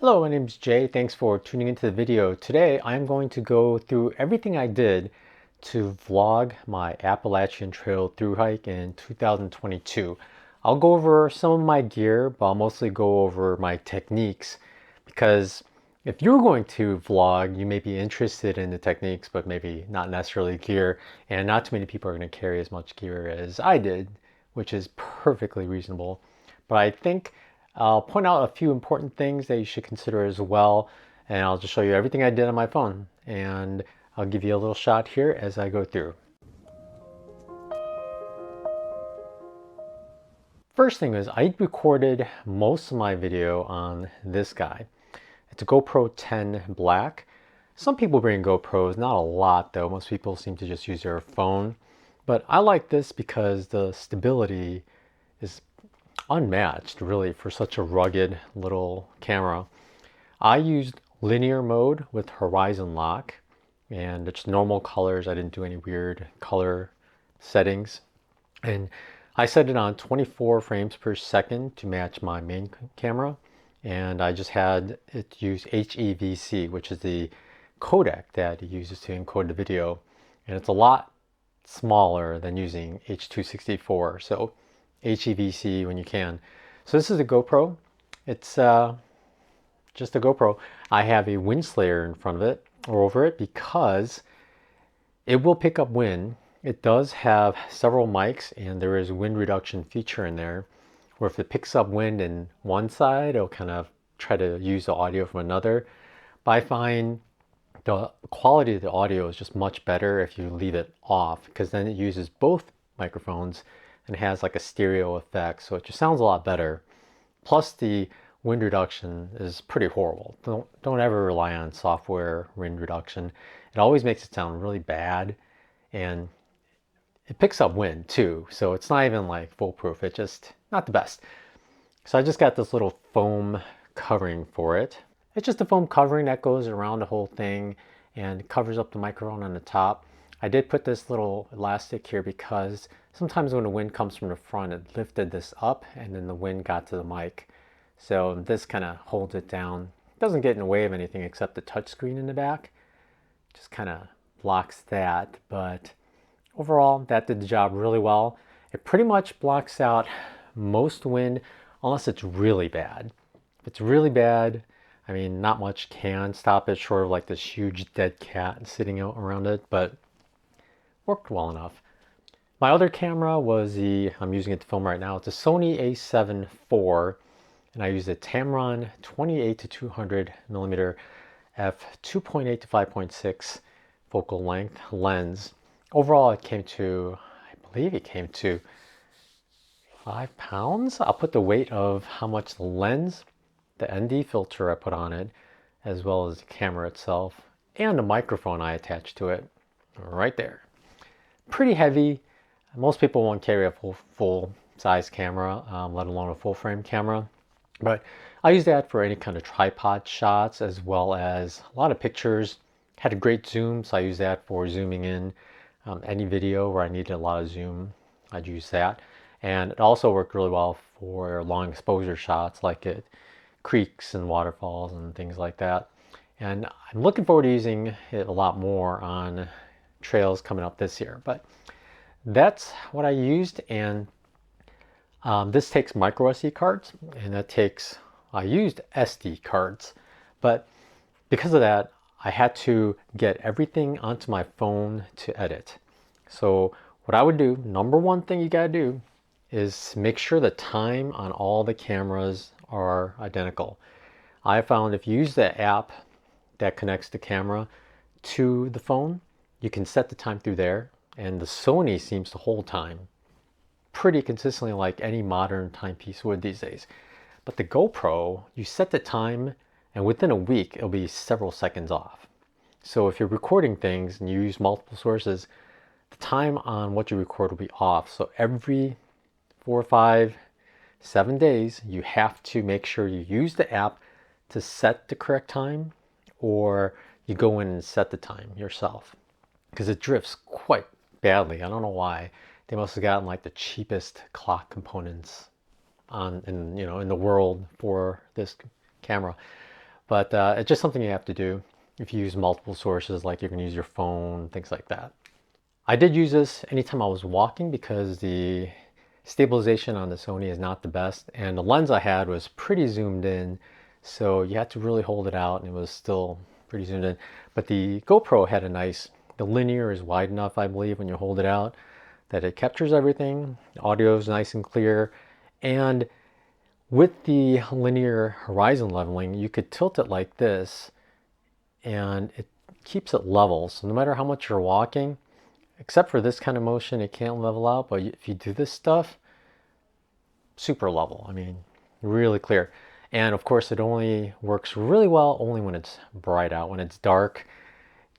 Hello, my name is Jay. Thanks for tuning into the video. Today I'm going to go through everything I did to vlog my Appalachian Trail through hike in 2022. I'll go over some of my gear, but I'll mostly go over my techniques because if you're going to vlog, you may be interested in the techniques, but maybe not necessarily gear, and not too many people are going to carry as much gear as I did, which is perfectly reasonable. But I think I'll point out a few important things that you should consider as well, and I'll just show you everything I did on my phone, and I'll give you a little shot here as I go through. First thing is I recorded most of my video on this guy. It's a GoPro 10 Black. Some people bring GoPros, not a lot though. Most people seem to just use their phone. But I like this because the stability is unmatched really for such a rugged little camera. I used linear mode with horizon lock and it's normal colors. I didn't do any weird color settings, and I set it on 24 frames per second to match my main camera, and I just had it use HEVC, which is the codec that it uses to encode the video, and it's a lot smaller than using H.264. So HEVC when you can. So this is a GoPro. It's just a GoPro. I have a wind slayer in front of it or over it because it will pick up wind. It does have several mics and there is a wind reduction feature in there where if it picks up wind in one side, it'll kind of try to use the audio from another. But I find the quality of the audio is just much better if you leave it off, because then it uses both microphones and has like a stereo effect, so it just sounds a lot better. Plus the wind reduction is pretty horrible. Don't ever rely on software wind reduction. It always makes it sound really bad, and it picks up wind too, so it's not even like foolproof. It's just not the best. So I just got this little foam covering for it. It's just a foam covering that goes around the whole thing and covers up the microphone on the top. I did put this little elastic here because sometimes when the wind comes from the front, it lifted this up and then the wind got to the mic. So this kind of holds it down. It doesn't get in the way of anything except the touchscreen in the back. Just kind of blocks that, but overall that did the job really well. It pretty much blocks out most wind unless it's really bad. If it's really bad, I mean, not much can stop it short of like this huge dead cat sitting out around it, but worked well enough. My other camera was I'm using it to film right now. It's a Sony a7 IV, and I used a Tamron 28 to 200 millimeter f2.8 to 5.6 focal length lens. Overall, it came to, I believe it came to 5 pounds. I'll put the weight of how much the lens, the ND filter I put on it, as well as the camera itself, and the microphone I attached to it, right there. Pretty heavy. Most people won't carry a full size camera, let alone a full frame camera. But I use that for any kind of tripod shots as well as a lot of pictures. Had a great zoom, so I use that for zooming in any video where I needed a lot of zoom. I'd use that. And it also worked really well for long exposure shots like at creeks and waterfalls and things like that. And I'm looking forward to using it a lot more on trails coming up this year. But that's what I used, and this takes micro SD cards, and I used SD cards, but because of that I had to get everything onto my phone to edit. So what I would do, number one thing you gotta do is make sure the time on all the cameras are identical. I found if you use the app that connects the camera to the phone, you can set the time through there, and the Sony seems to hold time pretty consistently like any modern timepiece would these days. But the GoPro, you set the time and within a week it'll be several seconds off. So if you're recording things and you use multiple sources, the time on what you record will be off. So every 4, 5, 7 days you have to make sure you use the app to set the correct time, or you go in and set the time yourself, because it drifts quite badly. I don't know why. They must have gotten like the cheapest clock components in the world for this camera. But it's just something you have to do if you use multiple sources, like you can use your phone, things like that. I did use this anytime I was walking because the stabilization on the Sony is not the best, and the lens I had was pretty zoomed in, so you had to really hold it out and it was still pretty zoomed in. But the GoPro had the linear is wide enough, I believe, when you hold it out, that it captures everything. The audio is nice and clear, and with the linear horizon leveling, you could tilt it like this and it keeps it level. So no matter how much you're walking, except for this kind of motion, it can't level out. But if you do this stuff, super level. I mean, really clear. And of course, it only works really well only when it's bright out. When it's dark,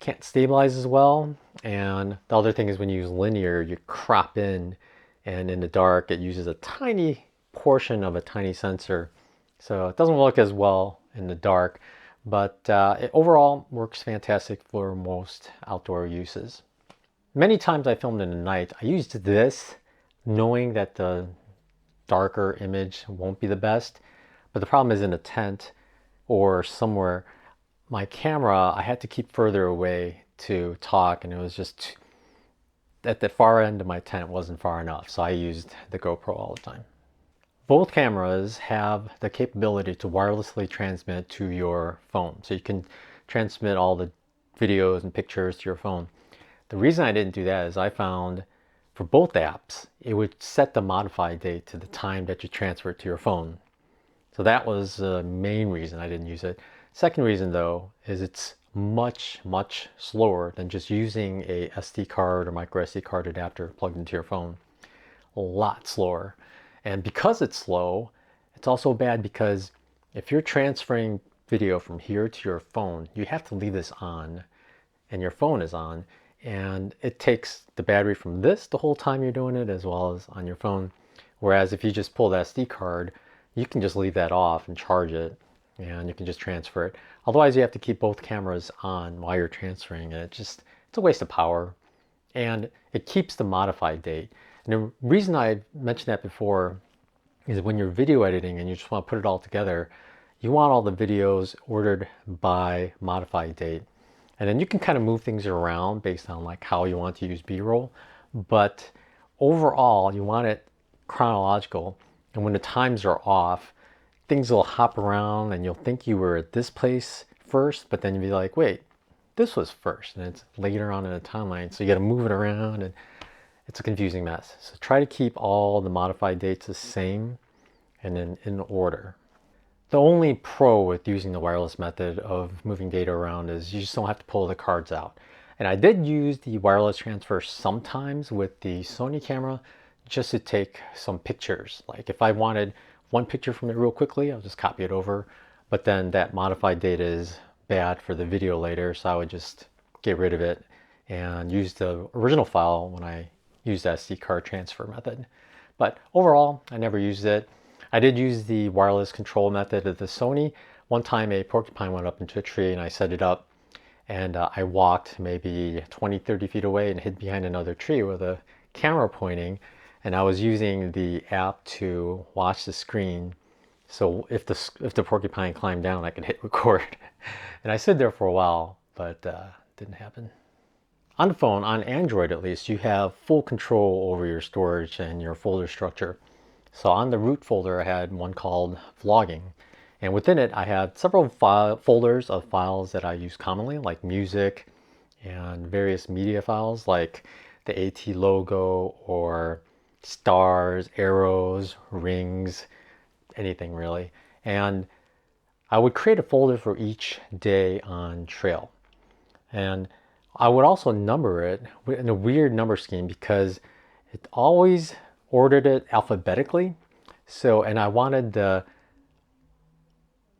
can't stabilize as well. And the other thing is when you use linear, you crop in, and in the dark, it uses a tiny portion of a tiny sensor. So it doesn't look as well in the dark, but it overall works fantastic for most outdoor uses. Many times I filmed in the night, I used this knowing that the darker image won't be the best. But the problem is in a tent or somewhere, my camera, I had to keep further away to talk, and it was just at the far end of my tent wasn't far enough. So I used the GoPro all the time. Both cameras have the capability to wirelessly transmit to your phone. So you can transmit all the videos and pictures to your phone. The reason I didn't do that is I found for both apps, it would set the modified date to the time that you transfer it to your phone. So that was the main reason I didn't use it. Second reason though, is it's much, much slower than just using a SD card or micro SD card adapter plugged into your phone. A lot slower. And because it's slow, it's also bad because if you're transferring video from here to your phone, you have to leave this on, and your phone is on, and it takes the battery from this the whole time you're doing it as well as on your phone. Whereas if you just pull the SD card, you can just leave that off and charge it, and you can just transfer it. Otherwise, you have to keep both cameras on while you're transferring it. It's a waste of power, and it keeps the modified date. And the reason I mentioned that before is when you're video editing and you just want to put it all together, you want all the videos ordered by modified date. And then you can kind of move things around based on like how you want to use B-roll. But overall, you want it chronological. And when the times are off, things will hop around and you'll think you were at this place first, but then you'll be like, wait, this was first. And it's later on in the timeline. So you got to move it around, and it's a confusing mess. So try to keep all the modified dates the same and then in order. The only pro with using the wireless method of moving data around is you just don't have to pull the cards out. And I did use the wireless transfer sometimes with the Sony camera just to take some pictures. Like if I wanted one picture from it real quickly, I'll just copy it over. But then that modified data is bad for the video later, so I would just get rid of it and use the original file when I use the SD card transfer method. But overall, I never used it. I did use the wireless control method of the Sony. One time a porcupine went up into a tree and I set it up, and I walked maybe 20-30 feet away and hid behind another tree with a camera pointing, and I was using the app to watch the screen. So if the porcupine climbed down, I could hit record. And I stood there for a while, but didn't happen. On the phone, on Android at least, you have full control over your storage and your folder structure. So on the root folder, I had one called vlogging. And within it, I had several folders of files that I use commonly, like music and various media files, like the AT logo or stars, arrows, rings, anything really. And I would create a folder for each day on trail. And I would also number it in a weird number scheme because it always ordered it alphabetically. So, and I wanted the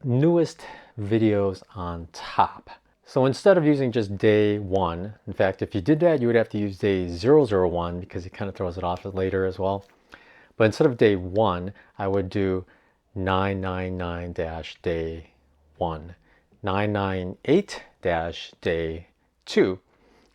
newest videos on top. So instead of using just day 1, in fact, if you did that, you would have to use day 001 because it kind of throws it off later as well. But instead of day 1, I would do 999-day 1, 998-day 2.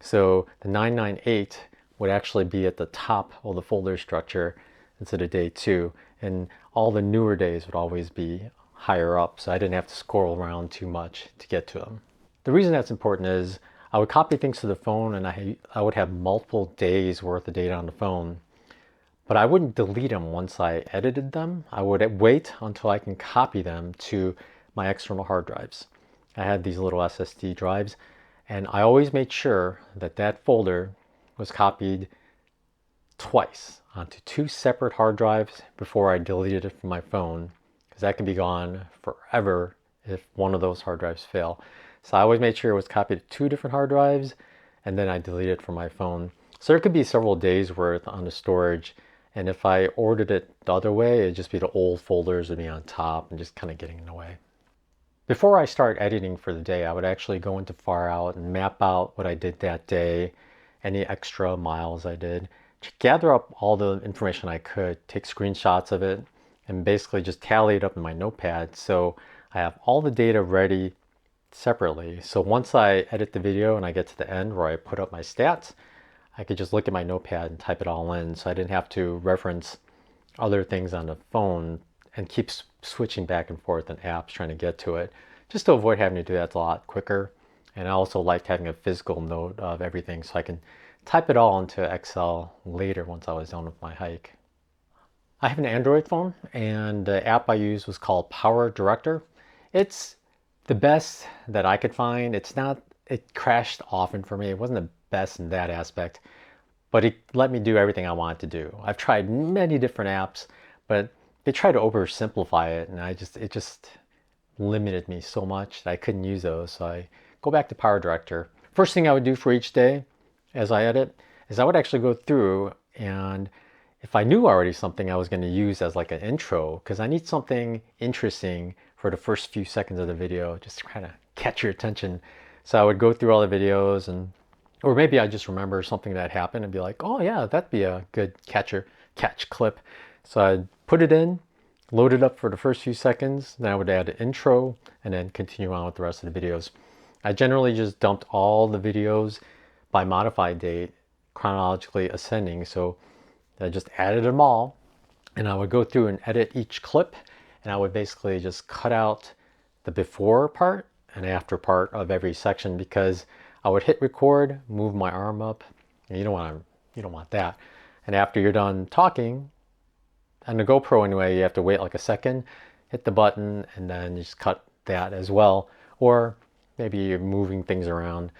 So the 998 would actually be at the top of the folder structure instead of day 2, and all the newer days would always be higher up, so I didn't have to scroll around too much to get to them. The reason that's important is I would copy things to the phone and I would have multiple days worth of data on the phone, but I wouldn't delete them once I edited them. I would wait until I can copy them to my external hard drives. I had these little SSD drives, and I always made sure that that folder was copied twice onto 2 separate hard drives before I deleted it from my phone, because that can be gone forever if one of those hard drives fail. So I always made sure it was copied to 2 different hard drives, and then I deleted it from my phone. So there could be several days worth on the storage, and if I ordered it the other way, it'd just be the old folders would be on top and just kind of getting in the way. Before I start editing for the day, I would actually go into Far Out and map out what I did that day, any extra miles I did, gather up all the information I could, take screenshots of it, and basically just tally it up in my notepad so I have all the data ready separately. So once I edit the video and I get to the end where I put up my stats, I could just look at my notepad and type it all in, so I didn't have to reference other things on the phone and keep switching back and forth in apps trying to get to it, just to avoid having to do that a lot quicker. And I also liked having a physical note of everything so I can type it all into Excel later once I was done with my hike. I have an Android phone, and the app I used was called Power Director. It's the best that I could find. It crashed often for me. It wasn't the best in that aspect, but it let me do everything I wanted to do. I've tried many different apps, but they tried to oversimplify it, and it just limited me so much that I couldn't use those. So I go back to Power Director. First thing I would do for each day as I edit is I would actually go through, and if I knew already something I was going to use as like an intro, because I need something interesting for the first few seconds of the video, just to kind of catch your attention. So I would go through all the videos, or maybe I just remember something that happened and be like, oh yeah, that'd be a good catch clip. So I'd put it in, load it up for the first few seconds, then I would add an intro, and then continue on with the rest of the videos. I generally just dumped all the videos by modified date, chronologically ascending, so I just added them all, and I would go through and edit each clip, and I would basically just cut out the before part and after part of every section, because I would hit record, move my arm up, and you don't want that. And after you're done talking, on the GoPro anyway, you have to wait like a second, hit the button, and then you just cut that as well. Or maybe you're moving things around.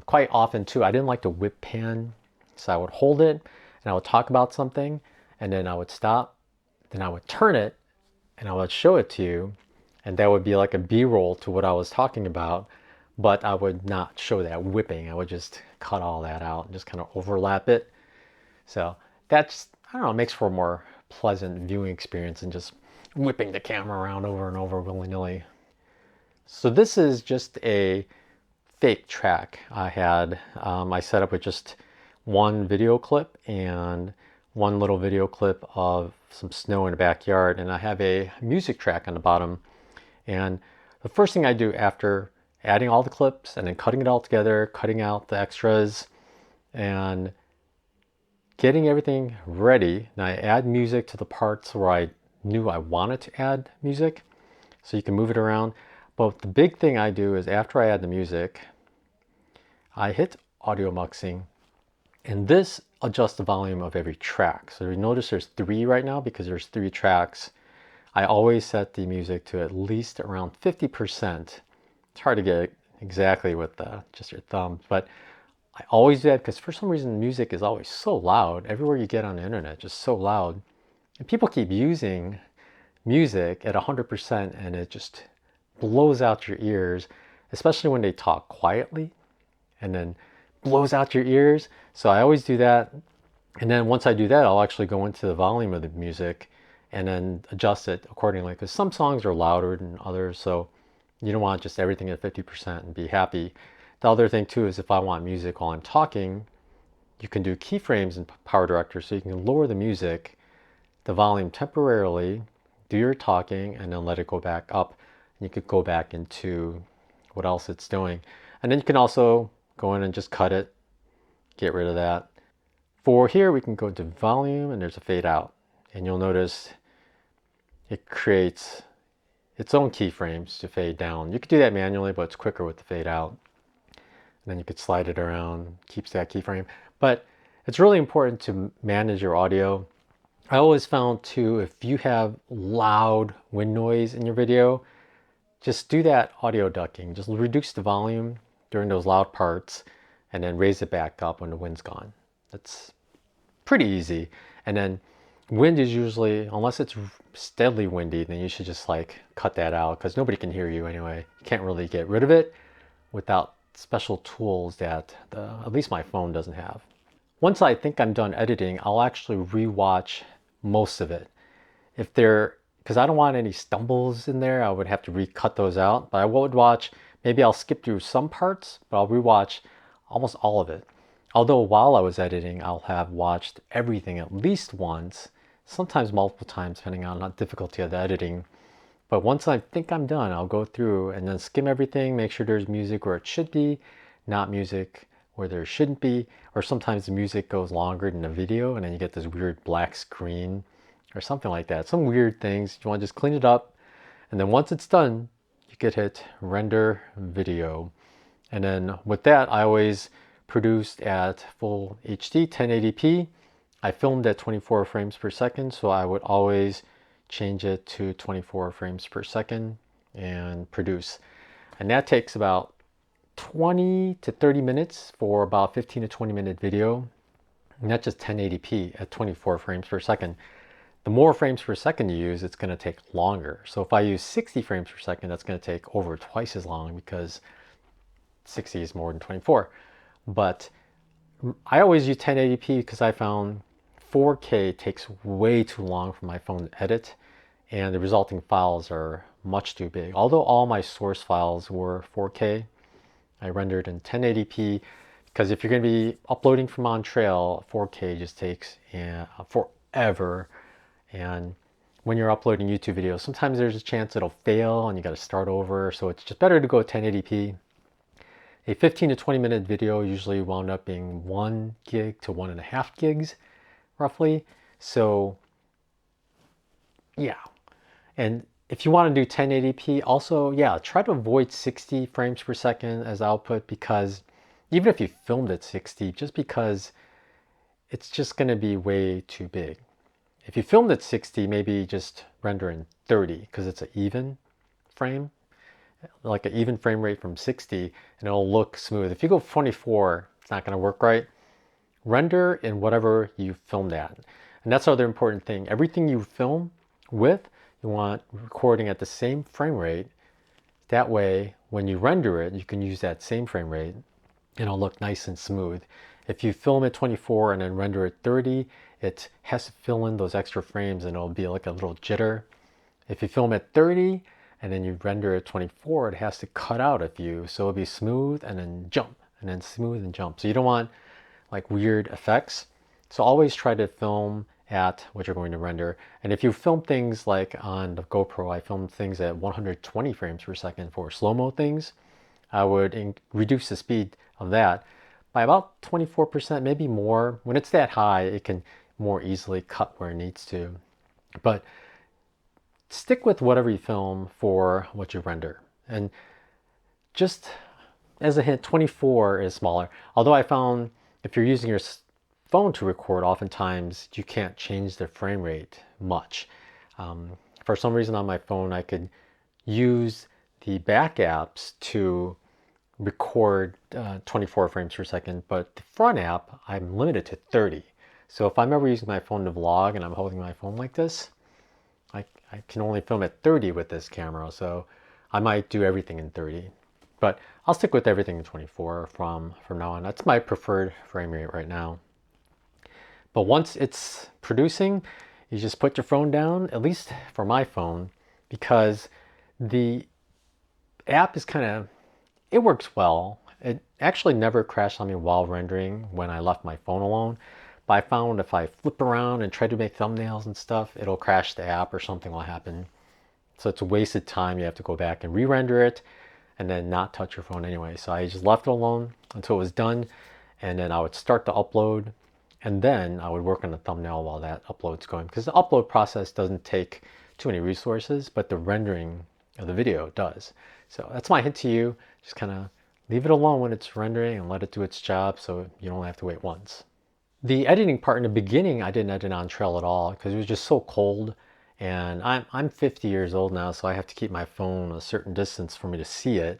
Quite often too, I didn't like to whip pan, so I would hold it and I would talk about something, and then I would stop, then I would turn it and I would show it to you, and that would be like a B-roll to what I was talking about, but I would not show that whipping. I would just cut all that out and just kind of overlap it. So that's, I don't know, it makes for a more pleasant viewing experience than just whipping the camera around over and over willy-nilly. So this is just a fake track I had. I set up with just one video clip and one little video clip of some snow in the backyard, and I have a music track on the bottom. And the first thing I do after adding all the clips and then cutting it all together, cutting out the extras, and getting everything ready, now I add music to the parts where I knew I wanted to add music, so you can move it around. But the big thing I do is after I add the music, I hit audio muxing, and this adjusts the volume of every track. So you notice there's 3 right now because there's 3 tracks. I always set the music to at least around 50%. It's hard to get exactly with just your thumb, but I always do that because for some reason music is always so loud. Everywhere you get on the internet, just so loud. And people keep using music at 100% and it just blows out your ears, especially when they talk quietly and then blows out your ears. So I always do that. And then once I do that, I'll actually go into the volume of the music and then adjust it accordingly, because some songs are louder than others. So you don't want just everything at 50% and be happy. The other thing too is if I want music while I'm talking, you can do keyframes in Power Director, so you can lower the music, the volume temporarily, do your talking, and then let it go back up. And you could go back into what else it's doing. And then you can also go in and just cut it, get rid of that. For here, we can go to volume and there's a fade out. And you'll notice it creates its own keyframes to fade down. You could do that manually, but it's quicker with the fade out. And then you could slide it around, keeps that keyframe. But it's really important to manage your audio. I always found too, if you have loud wind noise in your video, just do that audio ducking. Just reduce the volume during those loud parts and then raise it back up when the wind's gone. That's pretty easy. And then wind is usually, unless it's steadily windy, then you should just like cut that out because nobody can hear you anyway. You can't really get rid of it without special tools that at least my phone doesn't have. Once I think I'm done editing, I'll actually rewatch most of it. Because I don't want any stumbles in there, I would have to recut those out. But I would watch, maybe I'll skip through some parts, but I'll rewatch almost all of it. Although while I was editing, I'll have watched everything at least once, sometimes multiple times, depending on the difficulty of the editing. But once I think I'm done, I'll go through and then skim everything, make sure there's music where it should be, not music where there shouldn't be, or sometimes the music goes longer than the video and then you get this weird black screen or something like that. Some weird things. You want to just clean it up, and then once it's done, you could hit render video. And then with that, I always produced at full HD 1080p. I filmed at 24 frames per second, so I would always change it to 24 frames per second and produce. And that takes about 20 to 30 minutes for about 15 to 20 minute video. And that's just 1080p at 24 frames per second. The more frames per second you use, it's going to take longer. So if I use 60 frames per second, that's going to take over twice as long because 60 is more than 24. But I always use 1080p because I found 4K takes way too long for my phone to edit, and the resulting files are much too big. Although all my source files were 4K, I rendered in 1080p because if you're going to be uploading from on trail, 4K just takes forever. And when you're uploading YouTube videos, sometimes there's a chance it'll fail and you got to start over. So it's just better to go 1080p. A 15 to 20 minute video usually wound up being 1 gig to 1.5 gigs, roughly. So yeah. And if you want to do 1080p, also, yeah, try to avoid 60 frames per second as output, because even if you filmed at 60, just because it's just going to be way too big. If you filmed at 60, maybe just render in 30 because it's an even frame, like an even frame rate from 60, and it'll look smooth. If you go 24, it's not going to work right. Render in whatever you filmed at. And that's the other important thing. Everything you film with, you want recording at the same frame rate. That way, when you render it, you can use that same frame rate and it'll look nice and smooth. If you film at 24 and then render at 30, it has to fill in those extra frames and it'll be like a little jitter. If you film at 30 and then you render at 24, it has to cut out a few. So it'll be smooth and then jump, and then smooth and jump. So you don't want like weird effects. So always try to film at what you're going to render. And if you film things like on the GoPro, I filmed things at 120 frames per second for slow-mo things, I would reduce the speed of that by about 24%, maybe more. When it's that high, it can more easily cut where it needs to. But stick with whatever you film for what you render. And just as a hint, 24 is smaller. Although I found if you're using your phone to record, oftentimes you can't change the frame rate much. For some reason on my phone, I could use the back apps to record 24 frames per second, but the front app, I'm limited to 30. So if I'm ever using my phone to vlog and I'm holding my phone like this, I can only film at 30 with this camera. So I might do everything in 30, but I'll stick with everything in 24 from now on. That's my preferred frame rate right now. But once it's producing, you just put your phone down, at least for my phone, because the app is it works well. It actually never crashed on me while rendering when I left my phone alone. But I found if I flip around and try to make thumbnails and stuff, it'll crash the app or something will happen. So it's a wasted time. You have to go back and re-render it and then not touch your phone anyway. So I just left it alone until it was done, and then I would start the upload, and then I would work on the thumbnail while that upload's going, because the upload process doesn't take too many resources, but the rendering of the video does. So that's my hint to you. Just kind of leave it alone when it's rendering and let it do its job so you don't have to wait once. The editing part in the beginning, I didn't edit on trail at all because it was just so cold. And I'm 50 years old now, so I have to keep my phone a certain distance for me to see it.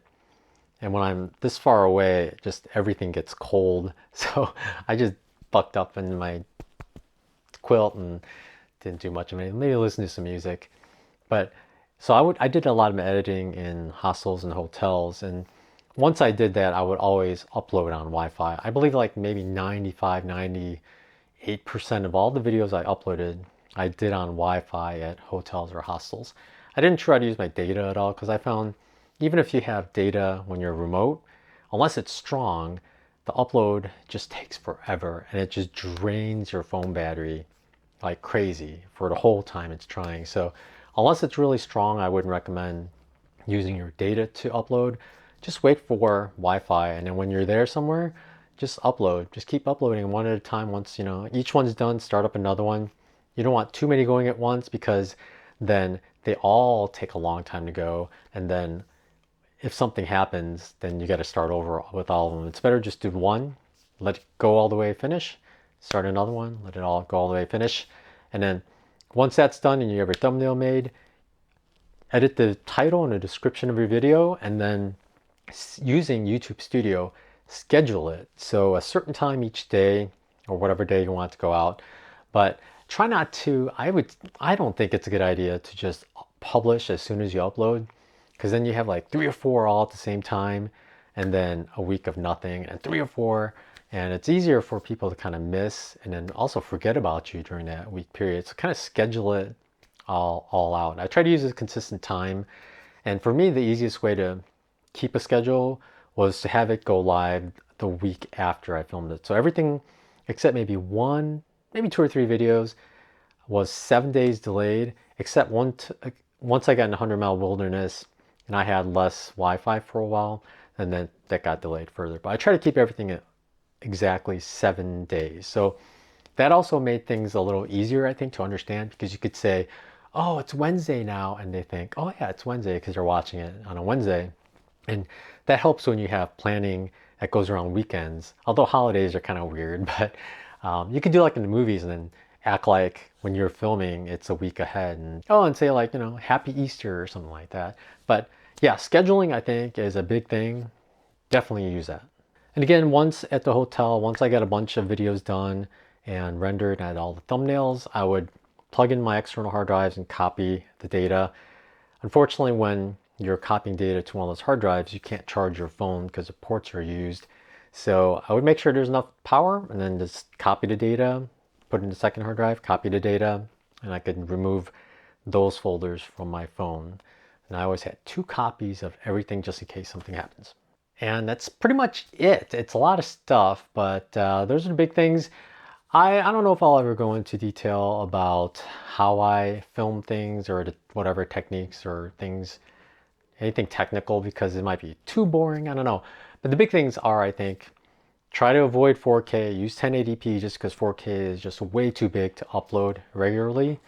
And when I'm this far away, just everything gets cold. So I just bucked up in my quilt and didn't do much of it. Maybe listen to some music. But so I did a lot of editing in hostels and hotels. And once I did that, I would always upload on Wi-Fi. I believe like maybe 95, 98% of all the videos I uploaded, I did on Wi-Fi at hotels or hostels. I didn't try to use my data at all because I found even if you have data when you're remote, unless it's strong, the upload just takes forever and it just drains your phone battery like crazy for the whole time it's trying. So unless it's really strong, I wouldn't recommend using your data to upload. Just wait for Wi-Fi, and then when you're there somewhere, just upload. Just keep uploading one at a time. Once each one's done, start up another one. You don't want too many going at once because then they all take a long time to go, and then if something happens, then you got to start over with all of them. It's better just do one, let it go all the way finish, start another one, let it all go all the way finish, and then once that's done and you have your thumbnail made, edit the title and the description of your video, and then using YouTube Studio, schedule it. So a certain time each day or whatever day you want to go out, but try not to, I don't think it's a good idea to just publish as soon as you upload, because then you have like 3 or 4 all at the same time and then a week of nothing and 3 or 4, and it's easier for people to kind of miss and then also forget about you during that week period. So kind of schedule it all out. I try to use a consistent time, and for me the easiest way to keep a schedule was to have it go live the week after I filmed it. So everything except maybe 2 or 3 videos was 7 days delayed, except once I got in 100-mile wilderness and I had less Wi-Fi for a while, and then that got delayed further. But I try to keep everything at exactly 7 days. So that also made things a little easier, I think, to understand, because you could say, oh, it's Wednesday now, and they think, oh yeah, it's Wednesday because they're watching it on a Wednesday. And that helps when you have planning that goes around weekends. Although holidays are kind of weird, but you can do like in the movies and then act like when you're filming it's a week ahead, and say like, Happy Easter or something like that. But yeah, scheduling I think is a big thing. Definitely use that. And again, once at the hotel, once I got a bunch of videos done and rendered and had all the thumbnails, I would plug in my external hard drives and copy the data. Unfortunately, when you're copying data to one of those hard drives, you can't charge your phone because the ports are used. So I would make sure there's enough power and then just copy the data, put it in the second hard drive, copy the data, and I could remove those folders from my phone. And I always had 2 copies of everything just in case something happens. And that's pretty much it. It's a lot of stuff, but those are the big things. I don't know if I'll ever go into detail about how I film things or whatever techniques or things, anything technical, because it might be too boring. I don't know. But the big things are, I think, try to avoid 4K. Use 1080p just because 4K is just way too big to upload regularly.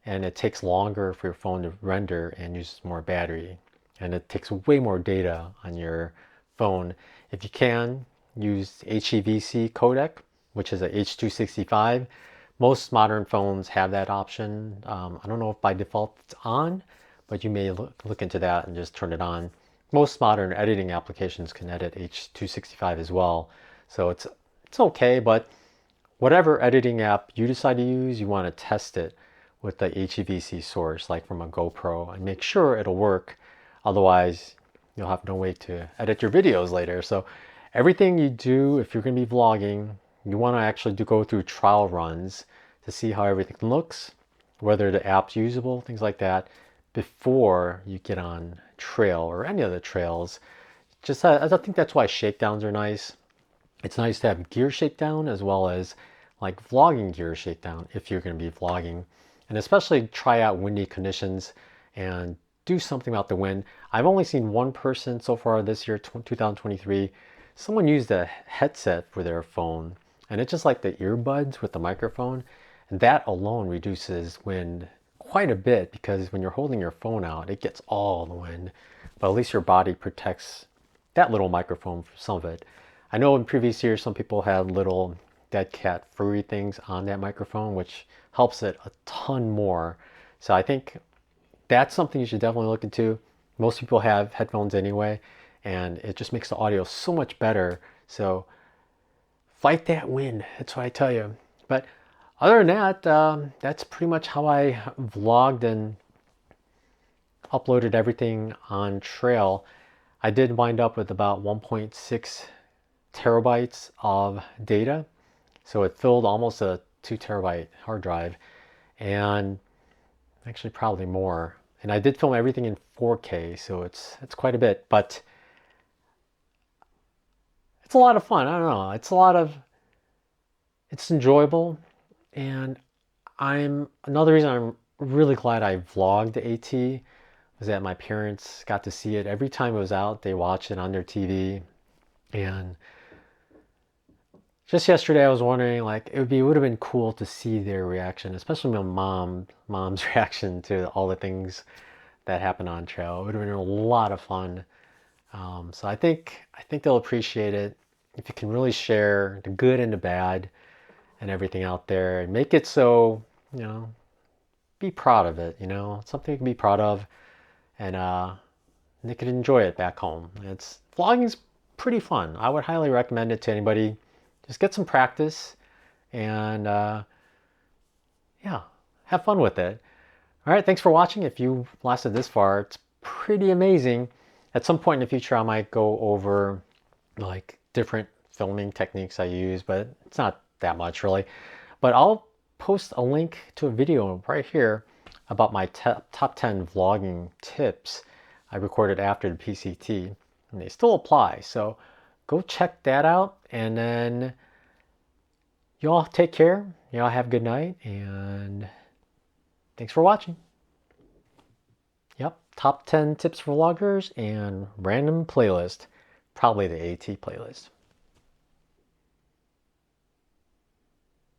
And it takes longer for your phone to render and uses more battery. And it takes way more data on your phone. If you can, use HEVC codec, which is a H.265. Most modern phones have that option. I don't know if by default it's on, but you may look into that and just turn it on. Most modern editing applications can edit H.265 as well. So it's okay, but whatever editing app you decide to use, you want to test it with the HEVC source, like from a GoPro, and make sure it'll work. Otherwise, you'll have no way to edit your videos later. So everything you do, if you're going to be vlogging, you want to actually go through trial runs to see how everything looks, whether the app's usable, things like that, before you get on trail or any other trails. I think that's why shakedowns are nice. It's nice to have gear shakedown as well as like vlogging gear shakedown if you're going to be vlogging. And especially try out windy conditions and do something about the wind. I've only seen one person so far this year, 2023, someone used a headset for their phone, and it's just like the earbuds with the microphone, and that alone reduces wind quite a bit because when you're holding your phone out, it gets all the wind. But at least your body protects that little microphone for some of it. I know in previous years some people had little dead cat furry things on that microphone, which helps it a ton more. So I think that's something you should definitely look into. Most people have headphones anyway, and it just makes the audio so much better. So fight that wind, that's what I tell you. But other than that, that's pretty much how I vlogged and uploaded everything on Trail. I did wind up with about 1.6 terabytes of data. So it filled almost a 2 terabyte hard drive, and actually probably more. And I did film everything in 4K, so it's quite a bit, but it's a lot of fun. I don't know. It's enjoyable, and another reason I'm really glad I vlogged the AT was that my parents got to see it every time it was out. They watched it on their TV, and just yesterday I was wondering, like, it would have been cool to see their reaction, especially my mom's reaction to all the things that happened on trail. It would have been a lot of fun. So I think they'll appreciate it if you can really share the good and the bad and everything out there, and make it so, be proud of it. Something you can be proud of, and they could enjoy it back home. Vlogging's pretty fun. I would highly recommend it to anybody. Just get some practice, and yeah, have fun with it. All right, thanks for watching. If you lasted this far, it's pretty amazing. At some point in the future, I might go over like different filming techniques I use, but it's not that much really. But I'll post a link to a video right here about my top 10 vlogging tips I recorded after the PCT, and they still apply. So go check that out, and then y'all take care. Y'all have a good night, and thanks for watching. Yep, top 10 tips for vloggers and random playlist, probably the AT playlist.